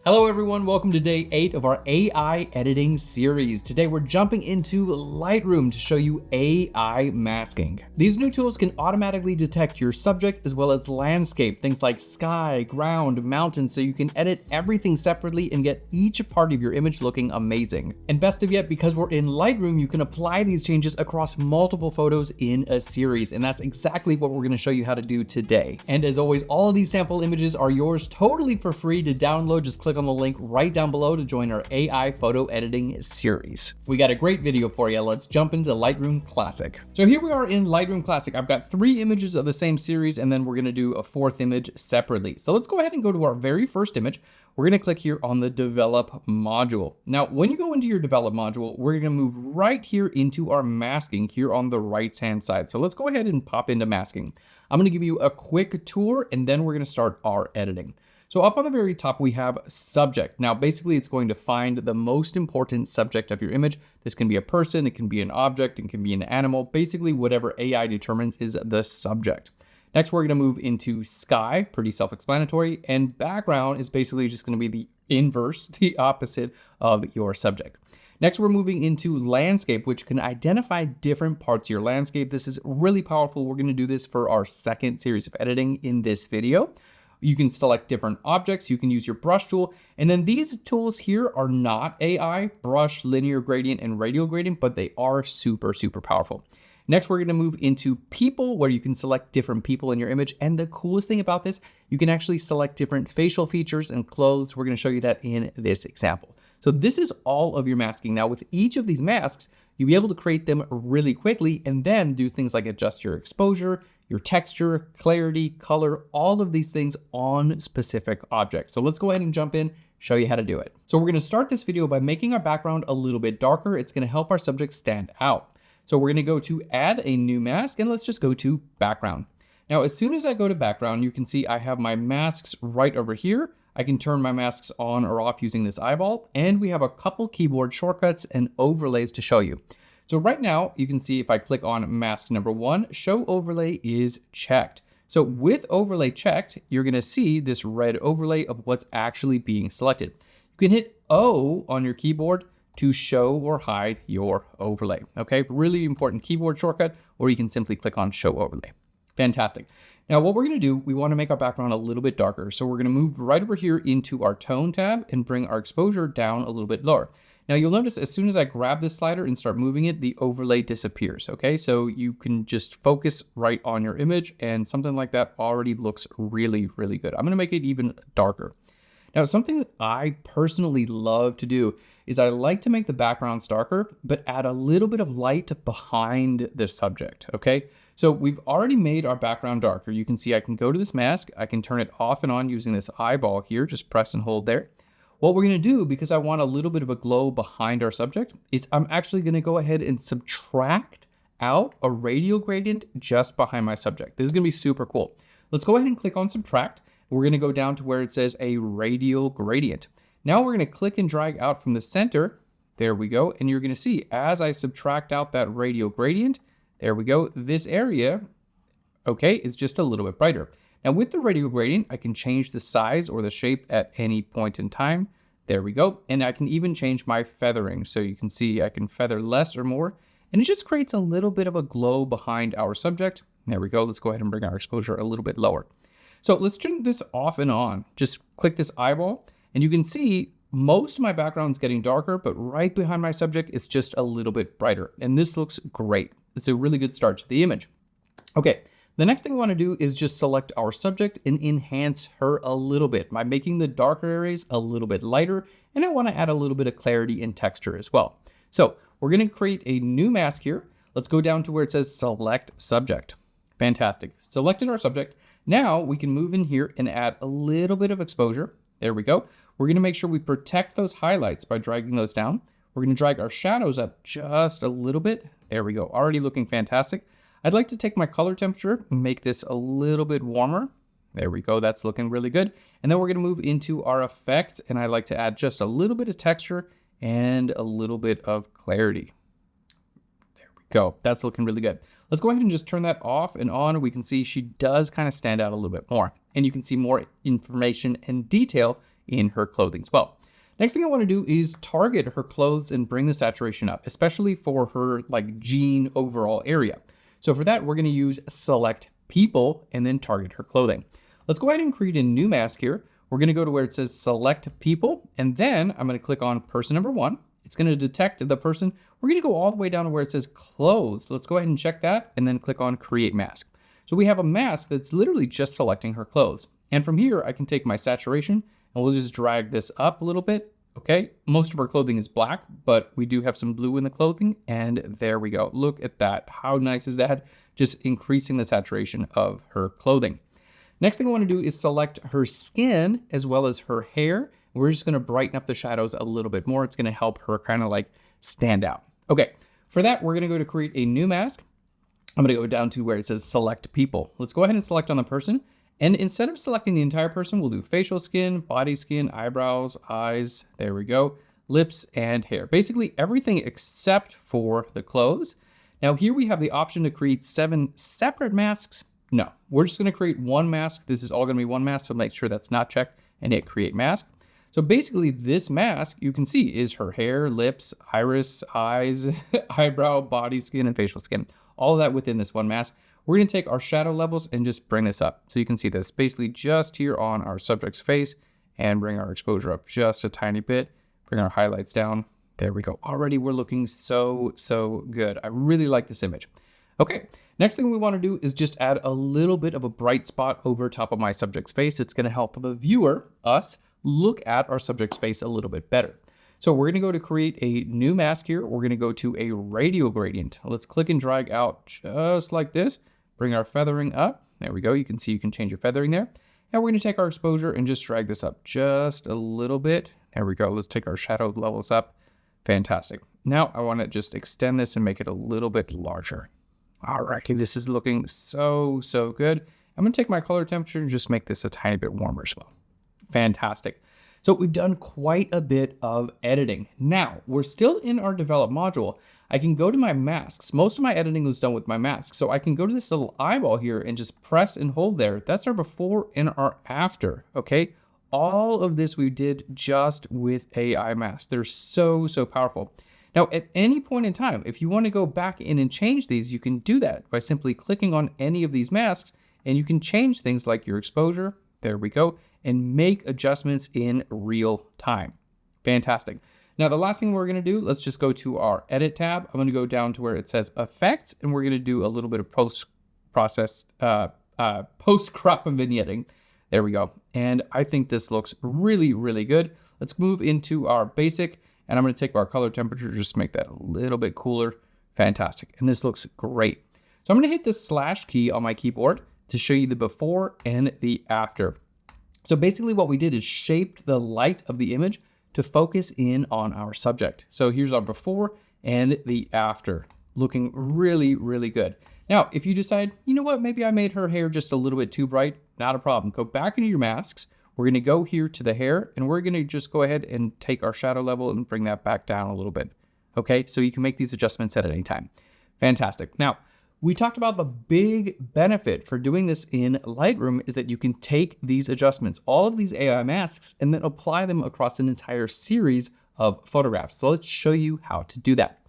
Hello everyone, welcome to day 8 of our AI editing series. Today we're jumping into Lightroom to show you AI masking. These new tools can automatically detect your subject as well as landscape, things like sky, ground, mountains, so you can edit everything separately and get each part of your image looking amazing. And best of yet, because we're in Lightroom, you can apply these changes across multiple photos in a series, and that's exactly what we're going to show you how to do today. And as always, all of these sample images are yours totally for free to download. Just click on the link right down below to join our AI photo editing series. We got a great video for you. Let's jump into Lightroom Classic. So here we are in Lightroom Classic. I've got 3 images of the same series, and then we're gonna do a 4th image separately. So let's go ahead and go to our very first image. We're gonna click here on the develop module. Now, when you go into your develop module, we're gonna move right here into our masking here on the right-hand side. So let's go ahead and pop into masking. I'm gonna give you a quick tour, and then we're gonna start our editing. So up on the very top, we have subject. Now, basically it's going to find the most important subject of your image. This can be a person, it can be an object, it can be an animal, basically whatever AI determines is the subject. Next, we're gonna move into sky, pretty self-explanatory, and background is basically just gonna be the inverse, the opposite of your subject. Next, we're moving into landscape, which can identify different parts of your landscape. This is really powerful. We're gonna do this for our 2nd series of editing in this video. You can select different objects, you can use your brush tool, and then these tools here are not AI, brush, linear gradient, and radial gradient, but they are super, super powerful. Next, we're gonna move into people, where you can select different people in your image. And the coolest thing about this, you can actually select different facial features and clothes. We're gonna show you that in this example. So this is all of your masking. Now with each of these masks, you'll be able to create them really quickly and then do things like adjust your exposure, your texture, clarity, color, all of these things on specific objects. So let's go ahead and jump in, show you how to do it. So we're gonna start this video by making our background a little bit darker. It's gonna help our subject stand out. So we're gonna go to add a new mask, and let's just go to background. Now, as soon as I go to background, you can see I have my masks right over here. I can turn my masks on or off using this eyeball, and we have a couple keyboard shortcuts and overlays to show you. So right now, you can see if I click on mask number 1, show overlay is checked. So with overlay checked, you're gonna see this red overlay of what's actually being selected. You can hit O on your keyboard to show or hide your overlay, okay? Really important keyboard shortcut, or you can simply click on show overlay. Fantastic. Now what we're gonna do, we wanna make our background a little bit darker. So we're gonna move right over here into our tone tab and bring our exposure down a little bit lower. Now you'll notice as soon as I grab this slider and start moving it, the overlay disappears, okay? So you can just focus right on your image, and something like that already looks really, really good. I'm gonna make it even darker. Now, something that I personally love to do is I like to make the backgrounds darker, but add a little bit of light behind the subject, okay? So we've already made our background darker. You can see I can go to this mask, I can turn it off and on using this eyeball here, just press and hold there. What we're gonna do, because I want a little bit of a glow behind our subject, is I'm actually gonna go ahead and subtract out a radial gradient just behind my subject. This is gonna be super cool. Let's go ahead and click on subtract. We're gonna go down to where it says a radial gradient. Now we're gonna click and drag out from the center. There we go. And you're gonna see as I subtract out that radial gradient, there we go, this area, okay, is just a little bit brighter. Now with the radial gradient, I can change the size or the shape at any point in time. There we go. And I can even change my feathering. So you can see I can feather less or more, and it just creates a little bit of a glow behind our subject. There we go. Let's go ahead and bring our exposure a little bit lower. So let's turn this off and on. Just click this eyeball, and you can see most of my background's getting darker, but right behind my subject, it's just a little bit brighter. And this looks great. It's a really good start to the image. Okay. The next thing we want to do is just select our subject and enhance her a little bit by making the darker areas a little bit lighter, and I want to add a little bit of clarity and texture as well. So we're going to create a new mask here. Let's go down to where it says select subject. Fantastic. Selected our subject. Now we can move in here and add a little bit of exposure. There we go. We're going to make sure we protect those highlights by dragging those down. We're going to drag our shadows up just a little bit. There we go. Already looking fantastic. I'd like to take my color temperature and make this a little bit warmer. There we go, that's looking really good. And then we're gonna move into our effects, and I like to add just a little bit of texture and a little bit of clarity. There we go, that's looking really good. Let's go ahead and just turn that off and on. We can see she does kind of stand out a little bit more, and you can see more information and detail in her clothing as well. Next thing I want to do is target her clothes and bring the saturation up, especially for her like jean overall area. So for that, we're going to use select people and then target her clothing. Let's go ahead and create a new mask here. We're going to go to where it says select people, and then I'm going to click on person number 1. It's going to detect the person. We're going to go all the way down to where it says clothes. Let's go ahead and check that and then click on create mask. So we have a mask that's literally just selecting her clothes. And from here, I can take my saturation and we'll just drag this up a little bit. Okay, most of our clothing is black, but we do have some blue in the clothing, and there we go. Look at that. How nice is that? Just increasing the saturation of her clothing. Next thing I want to do is select her skin as well as her hair. We're just going to brighten up the shadows a little bit more. It's going to help her kind of like stand out. Okay, for that, we're going to go to create a new mask. I'm going to go down to where it says select people. Let's go ahead and select on the person. And instead of selecting the entire person, we'll do facial skin, body skin, eyebrows, eyes, there we go, lips, and hair. Basically everything except for the clothes. Now here we have the option to create 7 separate masks. No, we're just gonna create one mask. This is all gonna be one mask, so make sure that's not checked and hit create mask. So basically this mask, you can see, is her hair, lips, iris, eyes, eyebrow, body skin, and facial skin. All of that within this one mask. We're going to take our shadow levels and just bring this up. So you can see this basically just here on our subject's face, and bring our exposure up just a tiny bit. Bring our highlights down. There we go. Already we're looking so good. I really like this image. Okay, next thing we want to do is just add a little bit of a bright spot over top of my subject's face. It's going to help the viewer, us, look at our subject's face a little bit better. So we're going to go to create a new mask here. We're going to go to a radial gradient. Let's click and drag out just like this. Bring our feathering up. There we go. You can see you can change your feathering there. And we're going to take our exposure and just drag this up just a little bit. There we go. Let's take our shadow levels up. Fantastic. Now I want to just extend this and make it a little bit larger. All right. This is looking so good. I'm going to take my color temperature and just make this a tiny bit warmer as well. Fantastic. So we've done quite a bit of editing. Now, we're still in our develop module. I can go to my masks. Most of my editing was done with my masks. So I can go to this little eyeball here and just press and hold there. That's our before and our after, okay? All of this we did just with AI masks. They're so powerful. Now, at any point in time, if you want to go back in and change these, you can do that by simply clicking on any of these masks, and you can change things like your exposure. There we go. And make adjustments in real time. Fantastic. Now, the last thing we're going to do, let's just go to our edit tab. I'm going to go down to where it says effects, and we're going to do a little bit of post-crop and vignetting. There we go. And I think this looks really good. Let's move into our basic, and I'm going to take our color temperature, just make that a little bit cooler. Fantastic. And this looks great. So I'm going to hit the slash key on my keyboard to show you the before and the after. So basically what we did is shaped the light of the image to focus in on our subject. So here's our before and the after, looking really good. Now, if you decide, you know what, maybe I made her hair just a little bit too bright, not a problem. Go back into your masks. We're going to go here to the hair, and we're going to just go ahead and take our shadow level and bring that back down a little bit. Okay, so you can make these adjustments at any time. Fantastic. Now, we talked about the big benefit for doing this in Lightroom is that you can take these adjustments, all of these AI masks, and then apply them across an entire series of photographs. So let's show you how to do that.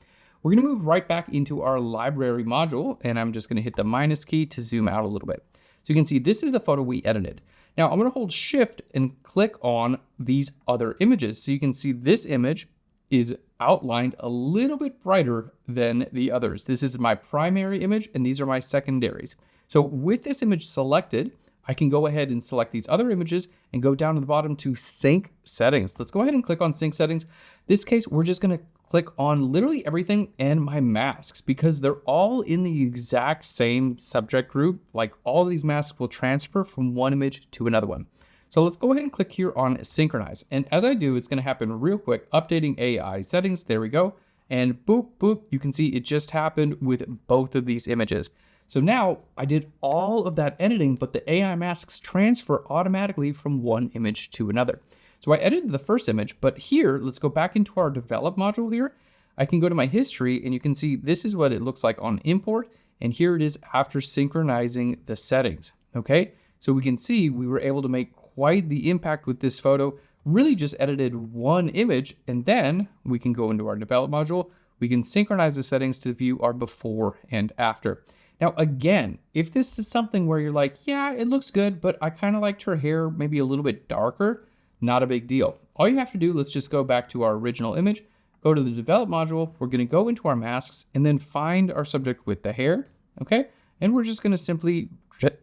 We're going to move right back into our library module, and I'm just going to hit the minus key to zoom out a little bit. So you can see this is the photo we edited. Now I'm going to hold shift and click on these other images. So you can see this image is outlined a little bit brighter than the others. This is my primary image, and these are my secondaries. So with this image selected, I can go ahead and select these other images and go down to the bottom to sync settings. Let's go ahead and click on sync settings. This case, we're just going to click on literally everything and my masks because they're all in the exact same subject group. Like all of these masks will transfer from one image to another one. So let's go ahead and click here on synchronize. And as I do, it's going to happen real quick, updating AI settings. There we go. And boop, you can see it just happened with both of these images. So now I did all of that editing, but the AI masks transfer automatically from one image to another. So I edited the first image, but here, let's go back into our develop module here. I can go to my history and you can see this is what it looks like on import. And here it is after synchronizing the settings. Okay. So we can see we were able to make quite the impact with this photo really just edited one image, and then we can go into our develop module. We can synchronize the settings to view our before and after. Now, again, if this is something where you're like, yeah, it looks good, but I kind of liked her hair maybe a little bit darker, not a big deal. All you have to do, let's just go back to our original image, go to the develop module. We're going to go into our masks and then find our subject with the hair. Okay. And we're just going to simply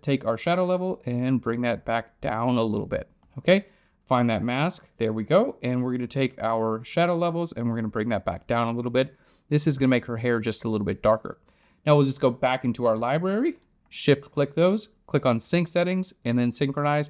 take our shadow level and bring that back down a little bit. Okay. Find that mask. There we go. And we're going to take our shadow levels and we're going to bring that back down a little bit. This is going to make her hair just a little bit darker. Now we'll just go back into our library, shift click those, click on sync settings, and then synchronize.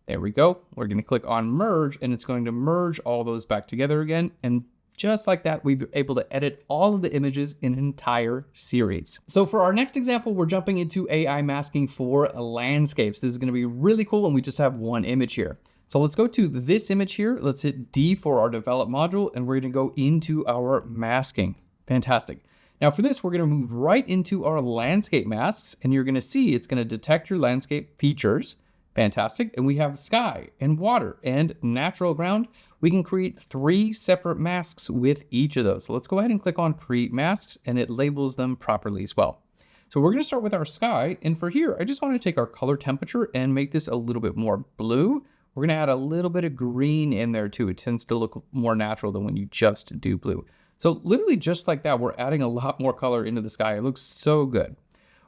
There we go. We're going to click on merge, and it's going to merge all those back together again. And just like that, we've been able to edit all of the images in an entire series. So for our next example, we're jumping into AI masking for landscapes. This is going to be really cool, and we just have one image here. So let's go to this image here. Let's hit D for our develop module, and we're going to go into our masking. Fantastic. Now for this, we're going to move right into our landscape masks, and you're going to see it's going to detect your landscape features. Fantastic. And we have sky and water and natural ground. We can create 3 separate masks with each of those. So let's go ahead and click on create masks, and it labels them properly as well. So we're going to start with our sky. And for here, I just want to take our color temperature and make this a little bit more blue. We're going to add a little bit of green in there too. It tends to look more natural than when you just do blue. So literally just like that, we're adding a lot more color into the sky. It looks so good.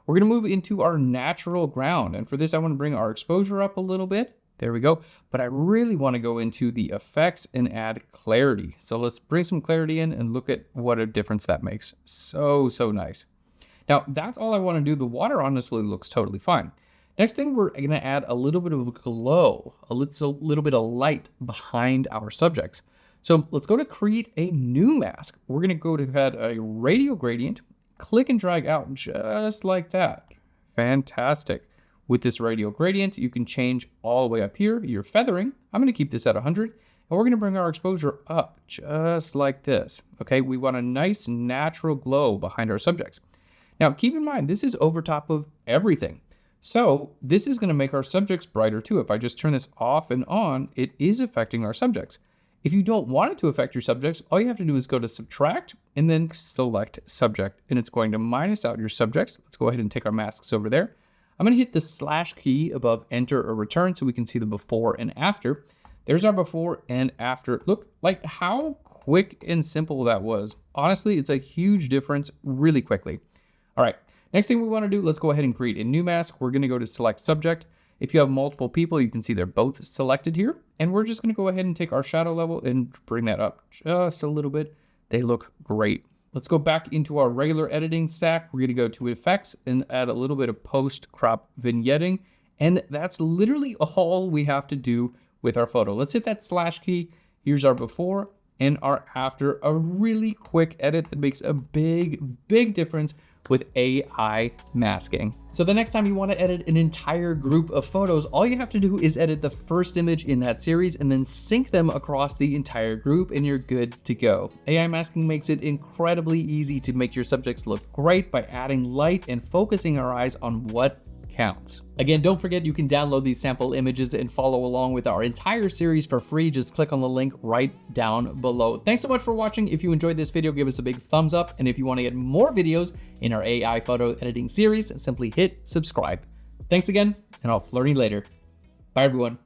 We're going to move into our natural ground. And for this, I want to bring our exposure up a little bit. There we go. But I really want to go into the effects and add clarity. So let's bring some clarity in and look at what a difference that makes. So nice. Now that's all I want to do. The water honestly looks totally fine. Next thing, we're going to add a little bit of a glow, a little bit of light behind our subjects. So let's go to create a new mask. We're going to go to add a radial gradient, click and drag out just like that. Fantastic. With this radial gradient, you can change all the way up here, your feathering. I'm going to keep this at 100, and we're going to bring our exposure up just like this. Okay, we want a nice natural glow behind our subjects. Now keep in mind, this is over top of everything. So this is going to make our subjects brighter too. If I just turn this off and on, it is affecting our subjects. If you don't want it to affect your subjects, all you have to do is go to subtract and then select subject, and it's going to minus out your subjects. Let's go ahead and take our masks over there. I'm going to hit the slash key above enter or return so we can see the before and after. There's our before and after. Look, like how quick and simple that was. Honestly, it's a huge difference really quickly. All right, next thing we want to do, let's go ahead and create a new mask. We're going to go to select subject. If you have multiple people, you can see they're both selected here. And we're just going to go ahead and take our shadow level and bring that up just a little bit. They look great. Let's go back into our regular editing stack. We're going to go to effects and add a little bit of post crop vignetting. And that's literally all we have to do with our photo. Let's hit that slash key. Here's our before and our after. A really quick edit that makes a big difference with AI masking. So the next time you want to edit an entire group of photos, all you have to do is edit the first image in that series and then sync them across the entire group, and you're good to go. AI masking makes it incredibly easy to make your subjects look great by adding light and focusing our eyes on what counts. Again, don't forget you can download these sample images and follow along with our entire series for free. Just click on the link right down below. Thanks so much for watching. If you enjoyed this video, give us a big thumbs up. And if you want to get more videos in our AI photo editing series, simply hit subscribe. Thanks again, and I'll Phlearn you later. Bye everyone.